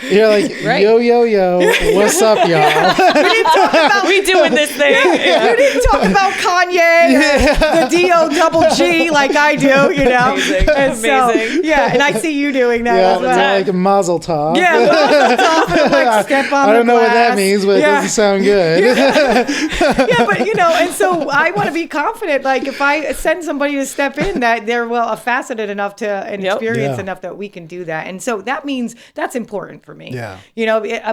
You're like, yo, what's up, y'all? We didn't talk about, we doing this thing. We didn't talk about Kanye. the D-O double G like I do, you know? Amazing. And so, Amazing. yeah, and I see you doing that Yeah, as well. like a mazel tov. Yeah, like step on I don't the know what that glass. means, but it Yeah. doesn't sound good. Yeah, but and so I want to be confident. Like if I send somebody to step in, that they're faceted enough to and Yep. experienced Yeah. enough that we can do that. And so that means that's important for me. Yeah.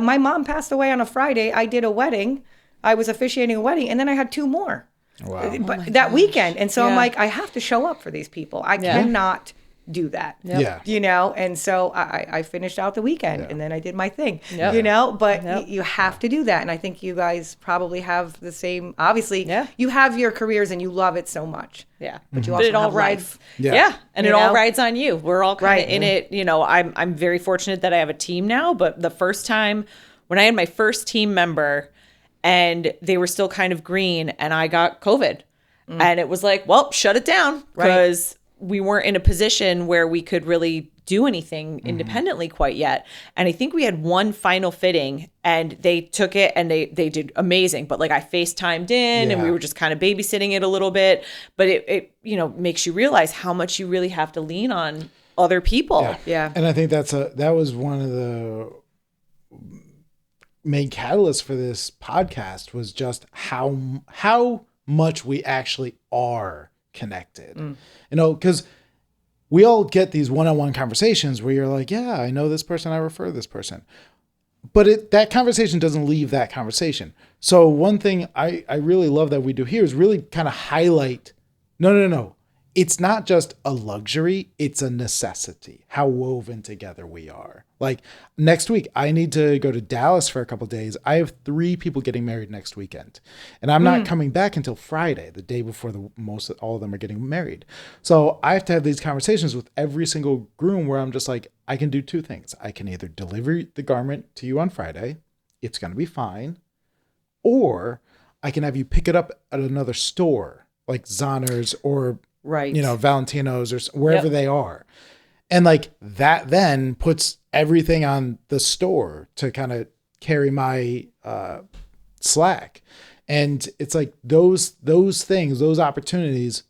My mom passed away on a Friday. I did a wedding. I was officiating a wedding, and then I had 2 more. Wow. But that weekend. And so I'm Yeah. like, I have to show up for these people. I Yeah. cannot do that. Yeah. And so I finished out the weekend and then I did my thing, Yep. but Yep. you have to do that. And I think you guys probably have the same, obviously Yeah. you have your careers and you love it so much. Yeah. But you But also it all have rides. life. Yeah. And You it all know? rides on you. We're all kind Right. of in it. I'm very fortunate that I have a team now, but the first time when I had my first team member and they were still kind of green and I got COVID and it was like, well, shut it down because we weren't in a position where we could really do anything independently quite yet. And I think we had one final fitting and they took it and they did amazing. But like I FaceTimed in and we Yeah. were just kind of babysitting it a little bit. But it makes you realize how much you really have to lean on other people. Yeah. And I think that was one of the main catalysts for this podcast was just how much we actually are connected. Because we all get these one-on-one conversations where you're like, yeah, I know this person, I refer to this person. But that conversation doesn't leave that conversation. So one thing I really love that we do here is really kind of highlight, no. It's not just a luxury, it's a necessity, how woven together we are. Like next week, I need to go to Dallas for a couple of days. I have 3 people getting married next weekend. And I'm not coming back until Friday, the day before all of them are getting married. So I have to have these conversations with every single groom where I'm just like, I can do 2 things. I can either deliver the garment to you on Friday, it's going to be fine, or I can have you pick it up at another store like Zonner's or Right. Valentino's or wherever they are. And like that then puts everything on the store to kind of carry my slack. And it's like those things, those opportunities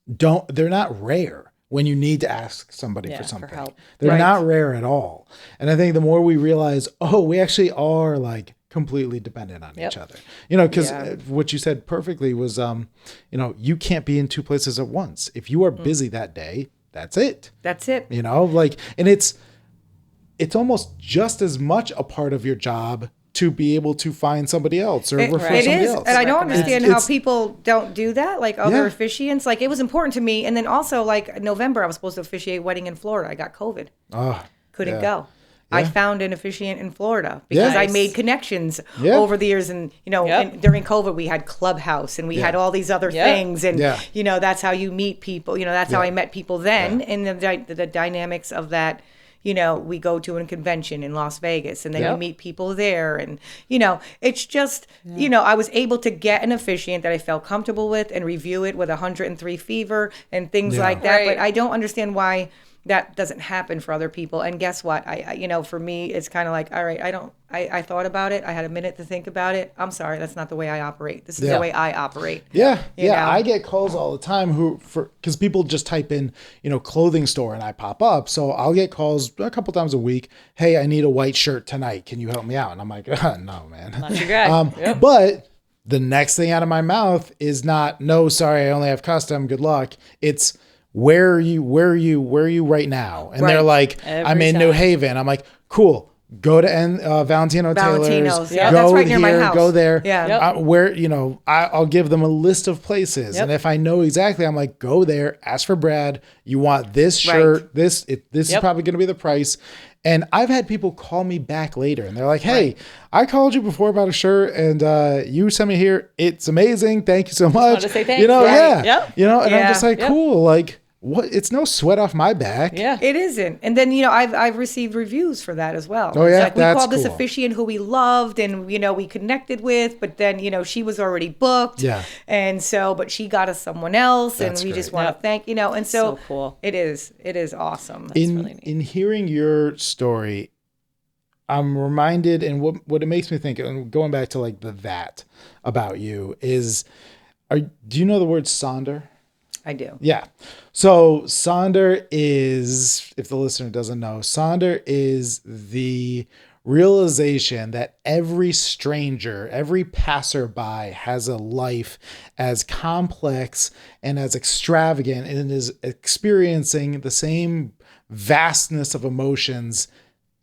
they're not rare when you need to ask somebody for something. help. They're not rare at all. And I think the more we realize, we actually are like completely dependent on each other, because what you said perfectly was, you can't be in 2 places at once. If you are busy that day, that's it. That's it. And it's almost just as much a part of your job to be able to find somebody else or refer It somebody is, else. and I don't understand how It's- people don't do that, like other Yeah. officiants. Like it was important to me, and then also like November, I was supposed to officiate a wedding in Florida. I got COVID, couldn't go. I found an officiant in Florida because Yeah. I made connections Yeah. over the years, and and during COVID we had Clubhouse and we had all these other things, and that's how you meet people. That's how I met people then, and the dynamics of that. We go to a convention in Las Vegas and then you meet people there. And, it's just, I was able to get an officiant that I felt comfortable with and review it with 103 fever and things like that. Right. But I don't understand why that doesn't happen for other people. And guess what? I for me, it's kind of like, all right, I thought about it. I had a minute to think about it. I'm sorry. That's not the way I operate. This is the way I operate. Yeah. You know? I get calls all the time because people just type in, clothing store and I pop up. So I'll get calls a couple times a week. Hey, I need a white shirt tonight. Can you help me out? And I'm like, no, man. Not your guy. But the next thing out of my mouth is not, no, sorry, I only have custom. Good luck. It's, where are you right now? And they're like, I'm in New Haven. I'm like, cool. Go to Valentino Taylor's. Valentino's, yeah. Go That's right near my here, house. go there. Yeah. I'll give them a list of places. And if I know exactly, I'm like, go there, ask for Brad. You want this shirt. This is probably going to be the price. And I've had people call me back later and they're like, hey, I called you before about a shirt and you sent me here. It's amazing. Thank you so much. wanted to say thanks. And I'm Yeah. just like, cool. Like, what? It's no sweat off my back. Yeah. It isn't. And then, I've received reviews for that as well. Oh, yeah? It's like, we That's called this cool. officiant who we loved and, we connected with, but then, she was already booked. Yeah. And so, but she got us someone else That's and we just great. want to thank, and so, So cool. It is awesome. In hearing your story, I'm reminded, and what it makes me think, and going back to like the that about you is, Do you know the word sonder? I do. Yeah. So sonder is, if the listener doesn't know, sonder is the realization that every stranger, every passerby has a life as complex and as extravagant and is experiencing the same vastness of emotions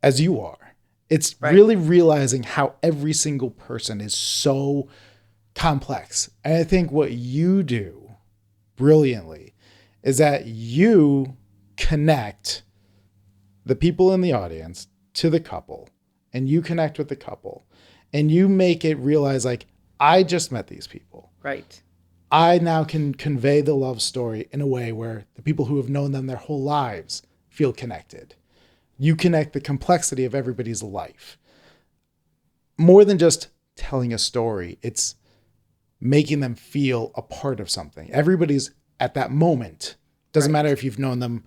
as you are. It's really realizing how every single person is so complex. And I think what you do brilliantly is that you connect the people in the audience to the couple, and you connect with the couple, and you make it realize, like, I just met these people. Right. I now can convey the love story in a way where the people who have known them their whole lives feel connected. You connect the complexity of everybody's life. More than just telling a story, it's making them feel a part of something. Everybody's at that moment. Doesn't matter if you've known them,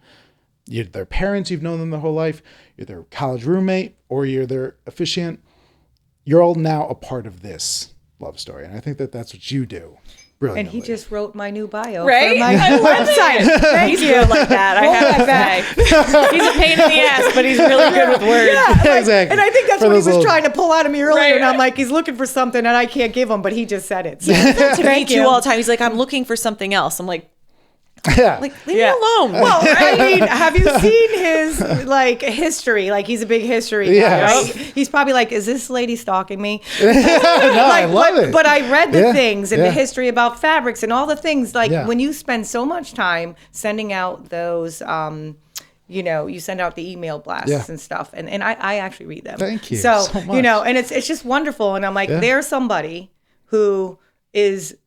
you're their parents, you've known them their whole life, you're their college roommate, or you're their officiant. You're all now a part of this love story. And I think that that's what you do brilliantly. And he just wrote my new bio Right? for my website. Thank He's you. good like that. I have to say. He's a pain in the ass, but he's really good with words. Yeah, like, Exactly. And I think that's For what he those was little- trying to pull out of me earlier. Right. And I'm like, he's looking for something and I can't give him, but he just said it. So, To me thank too you. all the time. He's like, I'm looking for something else. I'm like Yeah. leave me alone. Well, I mean, have you seen his like history? Like he's a big history guy, Yes. right? He's probably like, is this lady stalking me? No, I love but, it. But I read the Yeah, things and yeah. the history about fabrics and all the things. Like Yeah. when you spend so much time sending out those, you send out the email blasts Yeah. and stuff, and I actually read them. Thank you So, so much. and it's just wonderful. And I'm like, Yeah. there's somebody who is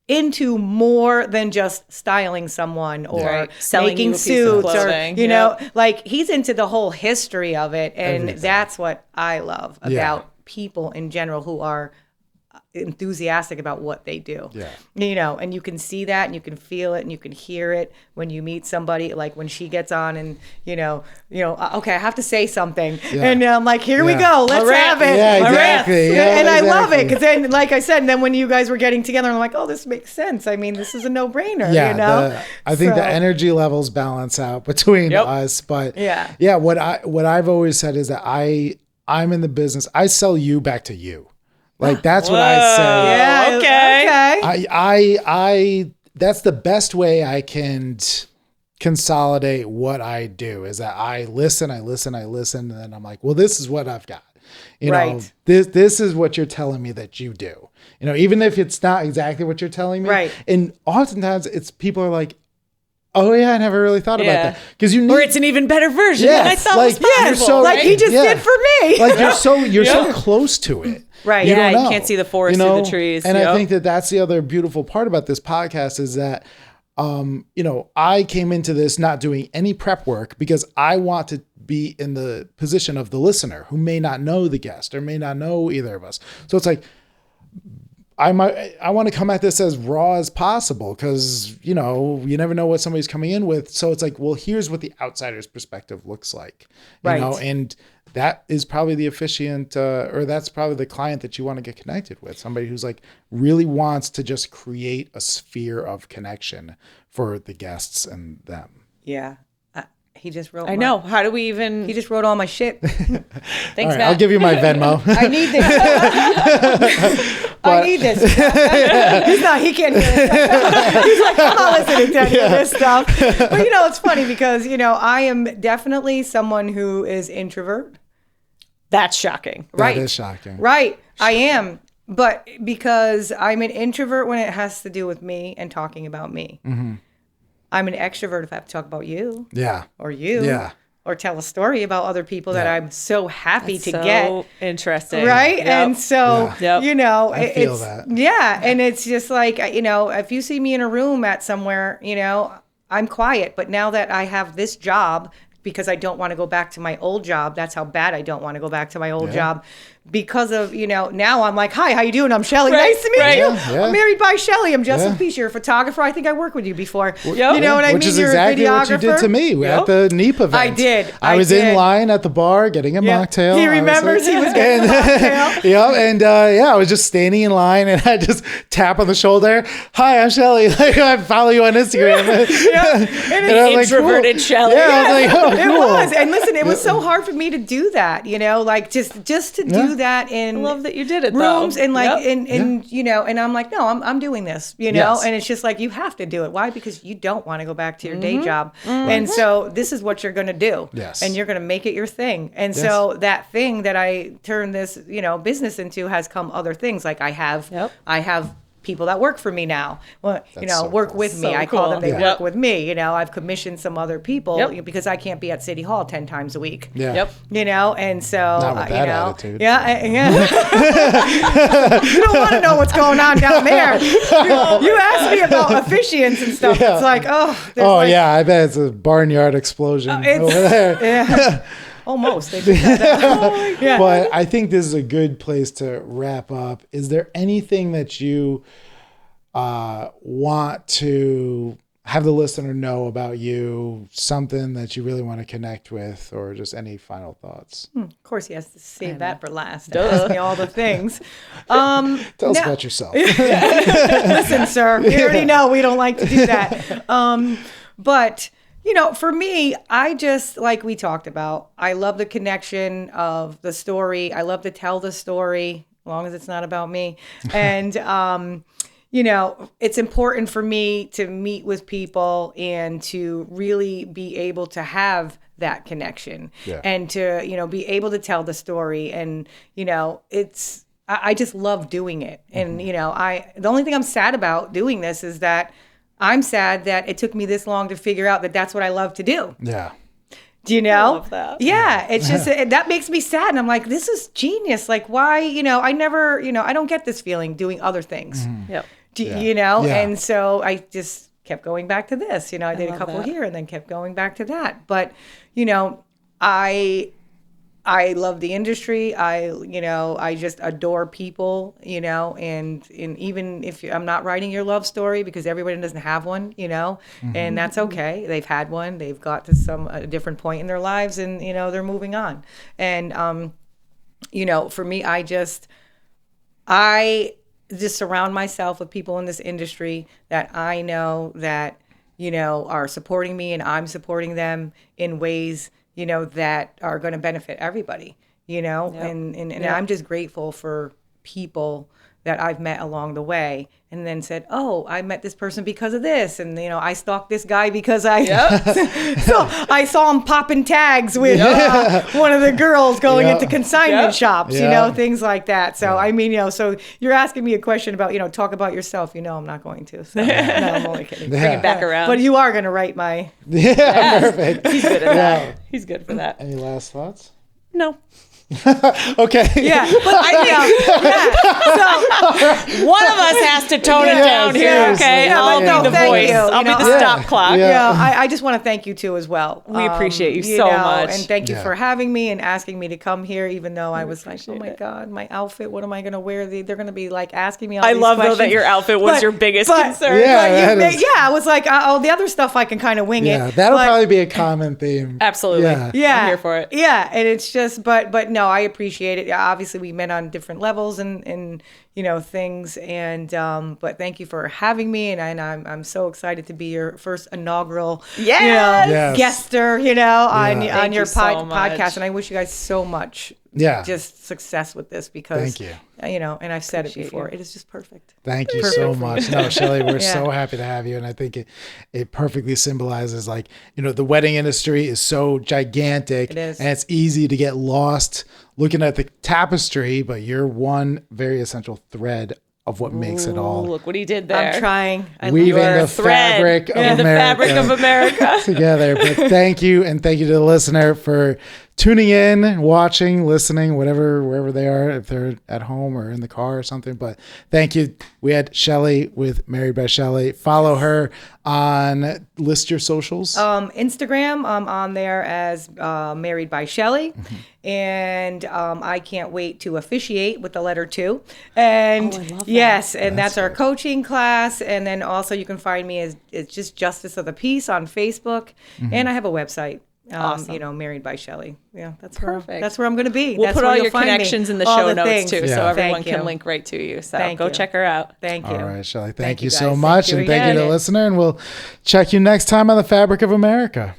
into more than just styling someone or Right. Selling you making a piece of suits or clothing. like he's into the whole history of it, and Everything. that's what I love Yeah. about people in general who are enthusiastic about what they do. Yeah. And you can see that and you can feel it and you can hear it when you meet somebody, like when she gets on and okay, I have to say something. Yeah. And I'm like, here we Yeah. go, let's have it. Yeah, exactly. Yeah, And I love it exactly. because then, like I said, and then when you guys were getting together, I'm like, oh, this makes sense. I mean, this is a no-brainer. Yeah, I think the So- energy levels balance out between us, but Yeah. what I've always said is that I'm in the business. I sell you back to you. Like that's what I say. Yeah. Okay. I that's the best way I can consolidate what I do is that I listen, and then I'm like, well, this is what I've got. You know, Right. this is what you're telling me that you do. Even if it's not exactly what you're telling me. Right. And oftentimes it's people are like, oh yeah, I never really thought about Yeah. that. Because you need, Or it's an even better version than I Yes, thought like, was possible. you're so- Like he just Yeah. did for me. like you're so close to it. Right. You Yeah, don't you know, can't see the forest through the trees. And I Yep. think that that's the other beautiful part about this podcast is that, I came into this not doing any prep work because I want to be in the position of the listener who may not know the guest or may not know either of us. So it's like, I want to come at this as raw as possible because, you never know what somebody's coming in with. So it's like, well, here's what the outsider's perspective looks like, Right. and that is probably the officiant or that's probably the client that you want to get connected with. Somebody who's like really wants to just create a sphere of connection for the guests and them. Yeah. He just wrote. I know. How do we even? He just wrote all my shit. Thanks, All right, Matt. I'll give you my Venmo. I need this. I need this. He can't hear it. He's like, I'm not listening to any of this stuff. But it's funny because, I am definitely someone who is introvert. That's shocking. Right. That is shocking. Right. I am. But because I'm an introvert when it has to do with me and talking about me. Mm-hmm. I'm an extrovert if I have to talk about you Yeah. or you. Yeah. Or tell a story about other people that Yeah. I'm so happy to So get. interesting. Right. Yep. And so, Yeah. Yep. I feel it's, that. yeah. And it's just like, if you see me in a room at somewhere, I'm quiet. But now that I have this job, because I don't want to go back to my old job, that's how bad I don't want to go back to my old job. because of, now I'm like, hi, how you doing? I'm Shelley. Right, Nice to meet right. you. Yeah. I'm married by Shelley. I'm Justin Peace. You're a photographer. I think I worked with you before. Yep. You know what I mean? Which is You're exactly a videographer. what you did to me at the NEEP event. I did. I was in did. line at the bar getting a mocktail. He remembers he was getting a mocktail. Yeah, and I was just standing in line, and I just tap on the shoulder. Hi, I'm Shelley. Like, I follow you on Instagram. And And I was Introverted cool. Shelley. Yeah, I was like, oh, It cool. was. And listen, it was so hard for me to do that, like just to do that in I love that you did it, rooms though. and like Yep. and I'm like, no, I'm doing this, Yes. and it's just like, you have to do it. Why? Because you don't want to go back to your day job. And so this is what you're going to do. Yes. And you're going to make it your thing. And so that thing that I turned this, business into has come other things. Like I have people that work for me now. Well, so work cool. with me. So I call them, cool. they Yeah. work with me. I've commissioned some other people Yep. because I can't be at City Hall 10 times a week. Yeah. Yep. And so, Not with that attitude. Yeah. You don't want to know what's going on down there. You asked me about officiants and stuff. Yeah. It's like, I bet it's a barnyard explosion over there. Yeah. Almost. They did that. Yeah. But I think this is a good place to wrap up. Is there anything that you want to have the listener know about you, something that you really want to connect with, or just any final thoughts? Of course, he has to save that for last. Ask me all the things. Tell us about yourself. Listen, sir, we already know we don't like to do that. But, for me, I just, like we talked about, I love the connection of the story. I love to tell the story, as long as it's not about me. And, it's important for me to meet with people and to really be able to have that connection and to, be able to tell the story. And, I just love doing it. And, the only thing I'm sad about doing this is that I'm sad that it took me this long to figure out that that's what I love to do. Yeah. Do you know? I love that. Yeah. It's just, that makes me sad. And I'm like, this is genius. Like, why, I never, I don't get this feeling doing other things. Yep. Yeah. And so I just kept going back to this. I did a love couple that. here and then kept going back to that. But, I love the industry. I just adore people, and even if I'm not writing your love story, because everybody doesn't have one, and that's okay. They've had one, they've got to a different point in their lives, and, they're moving on. And, for me, I just surround myself with people in this industry that I know that, are supporting me, and I'm supporting them in ways that are going to benefit everybody, and I'm just grateful for people that I've met along the way, and then said, oh, I met this person because of this. And, I stalked this guy because so I saw him popping tags with one of the girls going into consignment shops, things like that. So, I mean, so you're asking me a question about, talk about yourself, I'm not going to. So, no, I'm only kidding. Bring it back around. But you are going to write my... Perfect. He's good at that. He's good for that. Any last thoughts? No. Okay. Yeah, but So one of us has to tone it down here, seriously. okay? Yeah, I'll but no, be the thank voice. you. I'll be the stop clock. Yeah. I just want to thank you too as well. We appreciate you so much. And thank you Yeah. for having me and asking me to come here, even though I was like, oh my it. God, my outfit, what am I going to wear? They're going to be like asking me all I these love though questions. that your outfit was your biggest concern. Yeah, that is- I was like, the other stuff I can kind of wing Yeah, it. that'll but- probably be a common theme. Absolutely. Yeah. Yeah, I'm here for it. Yeah, and it's just, but no, I appreciate it. Yeah, obviously, we met on different levels and things, and but thank you for having me, and I'm so excited to be your first inaugural Yes. guester, on Thank your you so much. podcast, and I wish you guys so much. Yeah. Just success with this because Thank you. And I've said Appreciate it before. you. It is just perfect. Thank you so much. No, Shelley, we're Yeah. so happy to have you. And I think it perfectly symbolizes the wedding industry is so gigantic. It is. And it's easy to get lost looking at the tapestry, but you're one very essential thread of what makes it Ooh, all. look what he did there. I'm trying. Weaving You are the a thread fabric of in the America. fabric of America. Together. But thank you. And thank you to the listener for tuning in, watching, listening, whatever, wherever they are, if they're at home or in the car or something. But thank you. We had Shelley with Married by Shelley. Follow her on, list your socials. Instagram, I'm on there as Married by Shelley. And I can't wait to officiate with the letter 2. And I love that. yes, and that's our coaching class. And then also you can find me as it's just Justice of the Peace on Facebook. And I have a website. Awesome. Married by Shelley. Yeah, that's Perfect. Where I'm going to be. We'll that's put where all you'll your find me. connections in the All show the notes things. too, Yeah. so everyone Thank can you. link right to you. So Thank go you. check her out. Thank you. All right, Shelley. Thank Thank you you, so guys. much. Thank you And thank you to the again. listener. And we'll check you next time on the Fabric of America.